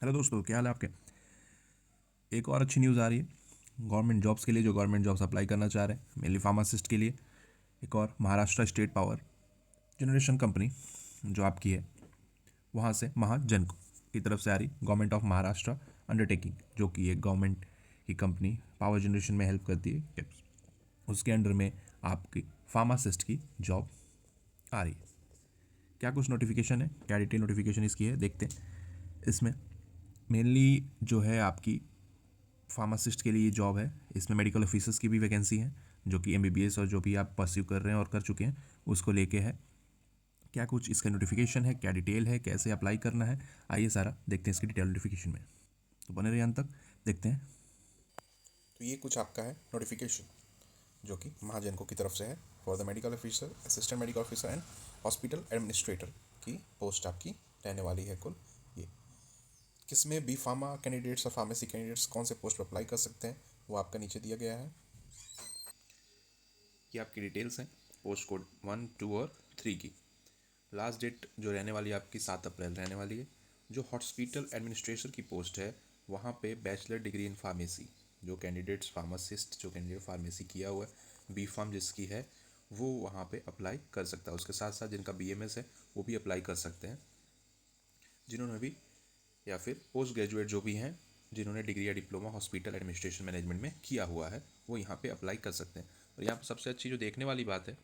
Hello दोस्तों, क्या हाल है आपके। एक और अच्छी न्यूज़ आ रही है गवर्नमेंट जॉब्स के लिए, जो गवर्नमेंट जॉब्स अप्लाई करना चाह रहे हैं, मेनली फार्मासिस्ट के लिए। एक और Maharashtra state power generation company जो आपकी है, वहाँ से महाजन की तरफ से आ रही गवर्नमेंट ऑफ महाराष्ट्र अंडरटेकिंग, जो कि एक गवर्नमेंट की कंपनी पावर जनरेशन में हेल्प करती है। उसके अंडर में आपकी फार्मासिस्ट की जॉब आ रही है। क्या कुछ नोटिफिकेशन है, क्या डिटेल नोटिफिकेशन इसकी है, देखते हैं। इसमें मेनली जो है आपकी फार्मासिस्ट के लिए जॉब है। इसमें मेडिकल ऑफिसर्स की भी वैकेंसी है, जो कि एमबीबीएस और जो भी आप परस्यू कर रहे हैं और कर चुके हैं उसको लेके है। क्या कुछ इसका नोटिफिकेशन है, क्या डिटेल है, कैसे अप्लाई करना है, आइए सारा देखते हैं इसकी डिटेल नोटिफिकेशन में। तो बने रहिए अंत तक, देखते हैं। तो ये कुछ आपका है नोटिफिकेशन जो कि महाजनको की तरफ से है for the medical officer, assistant medical officer and hospital administrator की पोस्ट आपकी रहने वाली है कुल ये। किसमें बी फार्मा कैंडिडेट्स और फार्मेसी कैंडिडेट्स कौन से पोस्ट पर अप्लाई कर सकते हैं वो आपका नीचे दिया गया है। ये आपकी डिटेल्स हैं पोस्ट कोड 1, 2 और 3 की। लास्ट डेट जो रहने वाली है आपकी 7 अप्रैल रहने वाली है। जो हॉस्पिटल एडमिनिस्ट्रेटर की पोस्ट है, वहाँ पे बैचलर डिग्री इन फार्मेसी, जो कैंडिडेट्स फार्मासिस्ट, जो कैंडिडेट फार्मेसी किया हुआ है, बी फार्म जिसकी है, वो वहाँ पे अप्लाई कर सकता है। उसके साथ साथ जिनका बीएमएस है वो भी अप्लाई कर सकते हैं। जिन्होंने भी या फिर पोस्ट ग्रेजुएट जो भी हैं, जिन्होंने डिग्री या डिप्लोमा हॉस्पिटल एडमिनिस्ट्रेशन मैनेजमेंट में किया हुआ है, वो यहाँ पे अप्लाई कर सकते हैं। और यहाँ पर सबसे अच्छी जो देखने वाली बात है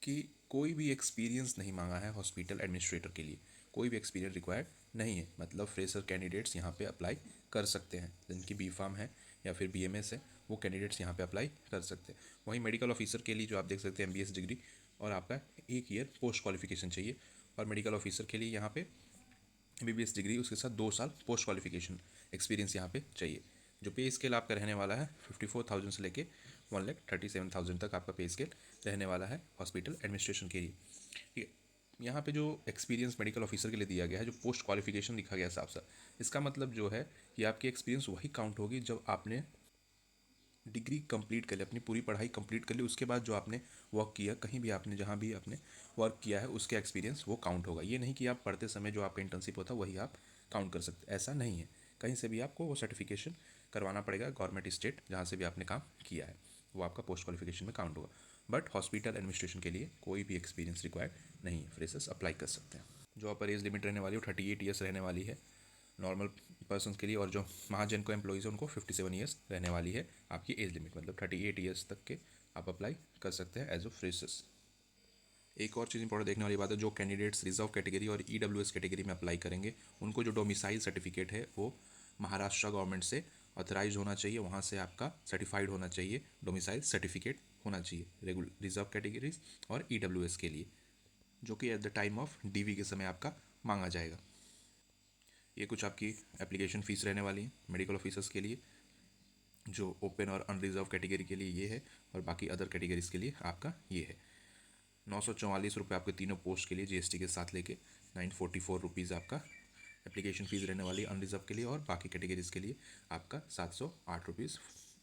कि कोई भी एक्सपीरियंस नहीं मांगा है हॉस्पिटल एडमिनिस्ट्रेटर के लिए। कोई भी एक्सपीरियंस रिक्वायर्ड नहीं है, मतलब फ्रेशर कैंडिडेट्स यहाँ पे अप्लाई कर सकते हैं। जिनकी बी फार्म है या फिर बीएमएस है, वो कैंडिडेट्स यहाँ पे अप्लाई कर सकते हैं। वहीं मेडिकल ऑफिसर के लिए जो आप देख सकते हैं एमबीएस डिग्री और आपका 1 ईयर पोस्ट क्वालिफिकेशन चाहिए। और मेडिकल ऑफिसर के लिए यहाँ पे एमबीबीएस डिग्री, उसके साथ 2 साल पोस्ट क्वालिफिकेशन एक्सपीरियंस यहाँ पे चाहिए। जो पे स्केल आपका रहने वाला है 54,000 से लेके 1,37,000 तक आपका पे स्केल रहने वाला है हॉस्पिटल एडमिनिस्ट्रेशन के लिए। ठीक है। यहाँ पे जो एक्सपीरियंस मेडिकल ऑफिसर के लिए दिया गया है, जो पोस्ट क्वालिफिकेशन लिखा गया है साफ साफ, इसका मतलब जो है कि आपकी एक्सपीरियंस वही काउंट होगी जब आपने डिग्री कंप्लीट कर ली, अपनी पूरी पढ़ाई कंप्लीट कर ली, उसके बाद जो आपने वर्क किया, कहीं भी आपने जहाँ भी आपने वर्क किया है, उसके एक्सपीरियंस वो काउंट होगा। ये नहीं कि आप पढ़ते समय जो आपका इंटर्नशिप होता है वही आप काउंट कर सकते, ऐसा नहीं है। कहीं से भी आपको वो सर्टिफिकेशन करवाना पड़ेगा, गवर्नमेंट स्टेट जहाँ से भी आपने काम किया है, वो आपका पोस्ट क्वालिफिकेशन में काउंट होगा। बट हॉस्पिटल एडमिनिस्ट्रेशन के लिए कोई भी एक्सपीरियंस रिक्वायर्ड नहीं है, फ्रेशर्स अप्लाई कर सकते हैं। जो अपर एज लिमिट रहने वाली है वो 38 ईयर्स रहने वाली है नॉर्मल पर्सन के लिए। और जो महाजन को एम्प्लॉइज़ है उनको 57 ईयर्स रहने वाली है आपकी एज लिमिट, मतलब 38 ईयर्स तक के आप अप्लाई कर सकते हैं एज अ फ्रेशर्स। एक और चीज़ इंपॉर्टेंट देखने वाली बात है, जो कैंडिडेट्स रिजर्व कैटेगरी और ईडब्ल्यूएस कैटेगरी में अप्लाई करेंगे, उनको जो डोमिसाइल सर्टिफिकेट है वो महाराष्ट्र गवर्नमेंट से ऑथराइज होना चाहिए, वहाँ से आपका सर्टिफाइड होना चाहिए, डोमिसाइल सर्टिफिकेट होना चाहिए रेगुलर रिजर्व कैटेगरीज और ईडब्ल्यूएस के लिए, जो कि at the time of DV के समय आपका मांगा जाएगा। ये कुछ आपकी एप्लीकेशन फ़ीस रहने वाली है मेडिकल ऑफिसर्स के लिए, जो ओपन और अनरिजर्व कैटेगरी के लिए ये है, और बाकी अदर कैटेगरीज के लिए आपका ये है। 944 रुपये आपके तीनों पोस्ट के लिए जीएसटी के साथ लेके 944 रुपीज़ आपका एप्लीकेशन फ़ीस रहने वाली है अनरिजर्व के लिए, और बाकी कैटेगरीज के लिए आपका 708 रुपीज़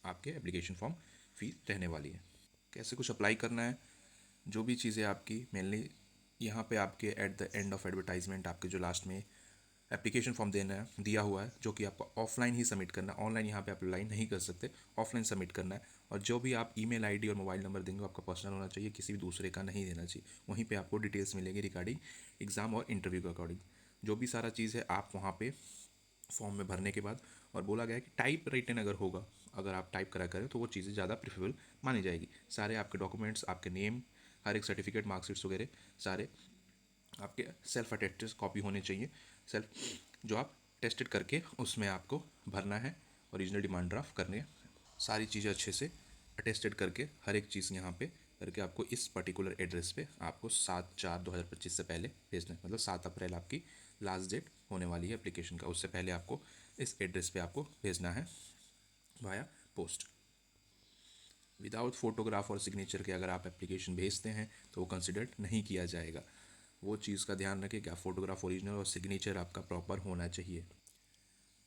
आपके एप्लीकेशन फॉर्म फ़ीस रहने वाली है। कैसे कुछ अप्लाई करना है, जो भी चीज़ें आपकी मेनली यहाँ पे आपके at the end of advertisement आपके जो लास्ट में एप्लीकेशन फॉर्म देना है दिया हुआ है, जो कि आपको ऑफलाइन ही सबमिट करना है। ऑनलाइन यहाँ पे आप अप्लाई नहीं कर सकते, ऑफलाइन सबमिट करना है। और जो भी आप ईमेल आईडी और मोबाइल नंबर देंगे वो आपका पर्सनल होना चाहिए, किसी भी दूसरे का नहीं देना चाहिए। वहीं पे आपको डिटेल्स मिलेंगी रिगार्डिंग एग्ज़ाम और इंटरव्यू के अकॉर्डिंग। जो भी सारा चीज़ है आप वहाँ पे फॉर्म में भरने के बाद, और बोला गया है कि टाइप रिटन अगर होगा, अगर आप टाइप करा करें तो वो चीज़ें ज़्यादा प्रेफरेबल मानी जाएगी। सारे आपके डॉक्यूमेंट्स, आपके नेम, हर एक सर्टिफिकेट, मार्कशीट्स वगैरह सारे आपके सेल्फ अटेस्टेड कॉपी होने चाहिए। सेल्फ जो आप टेस्टेड करके उसमें आपको भरना है, ओरिजिनल डिमांड ड्राफ्ट करने, सारी चीज़ें अच्छे से अटेस्टेड करके हर एक चीज़ यहाँ पे करके आपको इस पर्टिकुलर एड्रेस पे आपको 7/4/2025 से पहले भेजना है। मतलब 7 अप्रैल आपकी लास्ट डेट होने वाली है एप्लीकेशन का, उससे पहले आपको इस एड्रेस पे आपको भेजना है वाया पोस्ट। विदाउट फोटोग्राफ और सिग्नेचर के अगर आप एप्लीकेशन भेजते हैं तो वो कंसिडर्ड नहीं किया जाएगा। वो चीज़ का ध्यान रखें कि आप फोटोग्राफ ओरिजिनल और सिग्नेचर आपका प्रॉपर होना चाहिए।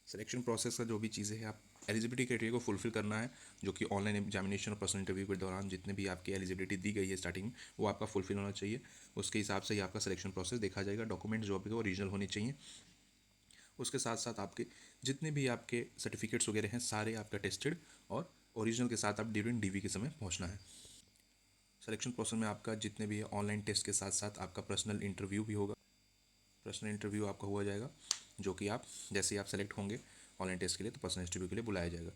सिलेक्शन प्रोसेस का जो भी चीज़ें हैं, आप एलिजिबिलिटी क्राइटेरिया को फुलफिल करना है, जो कि ऑनलाइन एग्जामिनेशन और पर्सनल इंटरव्यू के दौरान जितने भी आपकी एलिजिबिलिटी दी गई है स्टार्टिंग में, वो आपका फुलफिल होना चाहिए। उसके हिसाब से ही आपका सिलेक्शन प्रोसेस देखा जाएगा। डॉक्यूमेंट्स जो आपके ओरिजिनल होने चाहिए, उसके साथ साथ आपके जितने भी आपके सर्टिफिकेट्स वगैरह हैं सारे आपका टेस्टेड और ओरिजिनल के साथ आप ड्यूरिंग डीवी के समय पहुंचना है। सिलेक्शन प्रोसेस में आपका जितने भी ऑनलाइन टेस्ट के साथ साथ आपका पर्सनल इंटरव्यू भी होगा। पर्सनल इंटरव्यू आपका हुआ जाएगा, जो कि आप जैसे ही आप सेलेक्ट होंगे ऑनलाइन टेस्ट के लिए तो पर्सनल इंटरव्यू के लिए बुलाया जाएगा।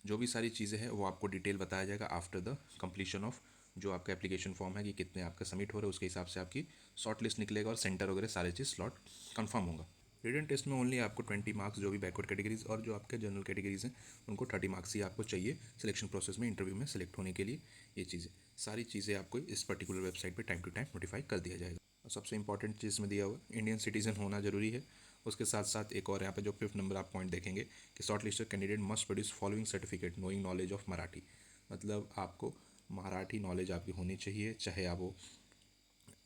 जो भी सारी चीज़ें हैं वो आपको डिटेल बताया जाएगा आफ्टर द कंप्लीशन ऑफ जो आपका एप्लीकेशन फॉर्म है कि कितने आपका सबमिट हो रहा है, उसके हिसाब से आपकी शॉर्ट लिस्ट निकलेगा और सेंटर वगैरह सारे चीज़ स्लॉट कंफर्म होगा। रिटन टेस्ट में ओनली आपको 20 मार्क्स जो भी बैकवर्ड कैटेगरीज और जो आपके जनरल कैटेगरीज हैं उनको 30 मार्क्स ही आपको चाहिए सिलेक्शन प्रोसेस में इंटरव्यू में सेलेक्ट होने के लिए। ये चीज़ें सारी चीज़ें आपको इस पर्टिकुलर वेबसाइट पे टाइम टू टाइम नोटिफाई कर दिया जाएगा। और सबसे इंपॉर्टेंट चीज़ में दिया हुआ इंडियन सिटीजन होना जरूरी है। उसके साथ साथ एक और यहाँ पे जो 5th नंबर आप पॉइंट देखेंगे कि short listed candidate must produce following certificate knowing knowledge of Marathi. मतलब आपको मराठी नॉलेज आपकी होनी चाहिए, चाहे आप वो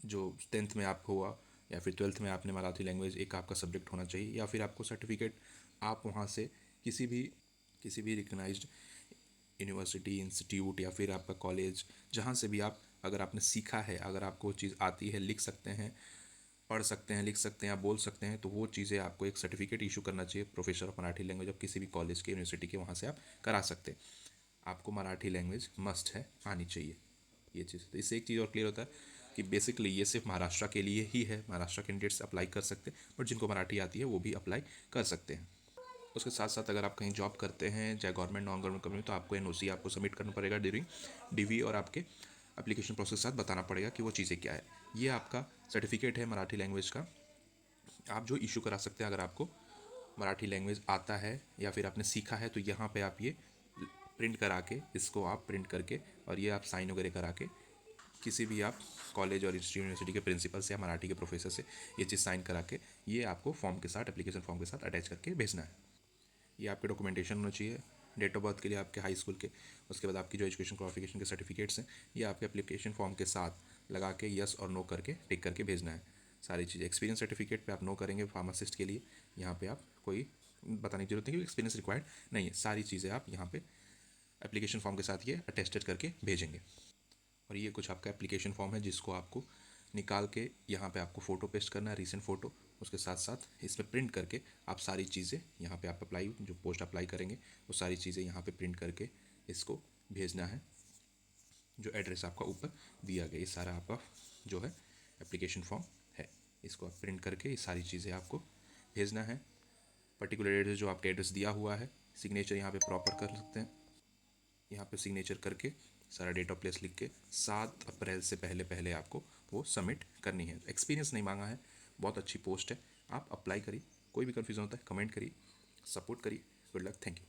जो 10th में आप हुआ या फिर 12th में आपने मराठी लैंग्वेज एक आपका सब्जेक्ट होना चाहिए, या फिर आपको सर्टिफिकेट आप वहाँ से किसी भी रिकग्नाइज्ड यूनिवर्सिटी इंस्टीट्यूट या फिर आपका कॉलेज जहाँ से भी आप अगर आपने सीखा है, अगर आपको वो चीज़ आती है, लिख सकते हैं, पढ़ सकते हैं, लिख सकते हैं, आप बोल सकते हैं, तो वो चीज़ें आपको एक सर्टिफिकेट इशू करना चाहिए प्रोफेसर ऑफ मराठी लैंग्वेज। अब किसी भी कॉलेज के यूनिवर्सिटी के वहाँ से आप करा सकते हैं। आपको मराठी लैंग्वेज मस्ट है, आनी चाहिए ये चीज़। तो इससे एक चीज़ और क्लियर होता है कि बेसिकली ये सिर्फ महाराष्ट्र के लिए ही है, महाराष्ट्र कैंडिडेट्स अप्लाई कर सकते हैं, बट जिनको मराठी आती है वो भी अप्लाई कर सकते हैं। उसके साथ साथ अगर आप कहीं जॉब करते हैं, चाहे गवर्नमेंट नॉन गवर्नमेंट कंपनी, तो आपको एनओसी आपको सबमिट करना पड़ेगा ड्यूरिंग डीवी और आपके एप्लीकेशन प्रोसेस के साथ बताना पड़ेगा कि वो चीज़ें क्या है। ये आपका सर्टिफिकेट है मराठी लैंग्वेज का, आप जो इशू करा सकते हैं। अगर आपको मराठी लैंग्वेज आता है या फिर आपने सीखा है तो यहाँ पे आप ये प्रिंट करा के, इसको आप प्रिंट करके और ये आप साइन वगैरह करा के किसी भी आप कॉलेज और यूनिवर्सिटी के प्रिंसिपल से या मराठी के प्रोफेसर से ये चीज़ साइन करा के ये आपको फॉर्म के साथ, एप्लीकेशन फॉर्म के साथ अटैच करके भेजना है। ये आपके डॉक्यूमेंटेशन होना चाहिए डेट ऑफ बर्थ के लिए आपके हाई स्कूल के, उसके बाद आपकी जो एजुकेशन क्वालिफिकेशन के सर्टिफिकेट्स हैं ये आपके एप्लीकेशन फॉर्म के साथ लगा के यस और नो करके टिक करके भेजना है। सारी चीज़ एक्सपीरियंस सर्टिफिकेट पे आप नो करेंगे फार्मासिस्ट के लिए, यहाँ पे आप कोई बताने की जरूरत नहीं कि एक्सपीरियंस रिक्वायर्ड नहीं है, सारी चीज़ें आप यहाँ पे एप्लीकेशन फॉर्म के साथ ये अटेस्टेड करके भेजेंगे। और ये कुछ आपका एप्लीकेशन फॉर्म है जिसको आपको निकाल के यहाँ पे आपको फ़ोटो पेस्ट करना है, रीसेंट फ़ोटो, उसके साथ साथ इसमें प्रिंट करके आप सारी चीज़ें यहाँ पे आप अप्लाई जो पोस्ट अप्लाई करेंगे वो सारी चीज़ें यहाँ पे प्रिंट करके इसको भेजना है। जो एड्रेस आपका ऊपर दिया गया, ये सारा आपका जो है एप्लीकेशन फॉर्म है, इसको आप प्रिंट करके ये सारी चीज़ें आपको भेजना है। पर्टिकुलर एड्रेस जो आपका एड्रेस दिया हुआ है, सिग्नेचर यहाँ पे प्रॉपर कर सकते हैं, यहाँ पे सिग्नेचर करके सारा डेट ऑफ प्लेस लिख के 7 अप्रैल से पहले पहले आपको वो सबमिट करनी है। एक्सपीरियंस नहीं मांगा है, बहुत अच्छी पोस्ट है, आप अप्लाई करिए। कोई भी कन्फ्यूज़न होता है कमेंट करिए, सपोर्ट करिए। Good luck, thank you.